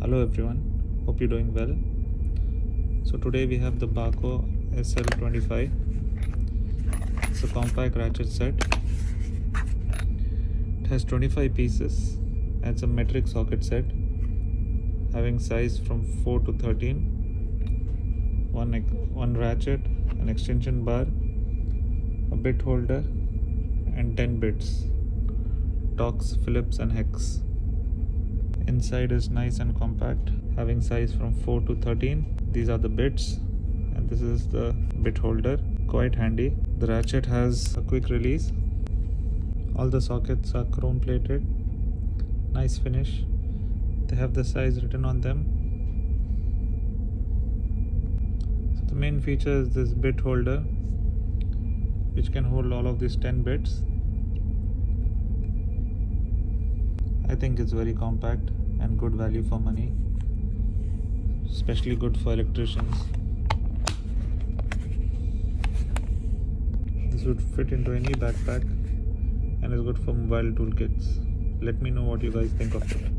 Hello everyone, hope you're doing well. So today we have the Bahco SL25. It's a compact ratchet set. It has 25 pieces and it's a metric socket set having size from 4 to 13, one ratchet, an extension bar, a bit holder and 10 bits, Torx, Phillips and hex. Inside is nice and compact, having size from 4 to 13. These are the bits and this is the bit holder, quite handy. The ratchet has a quick release. All the sockets are chrome plated, nice finish. They have the size written on them. So the main feature is this bit holder, which can hold all of these 10 bits. I think it's very compact and good value for money, especially good for electricians. This would fit into any backpack and is good for mobile toolkits. Let me know what you guys think of it.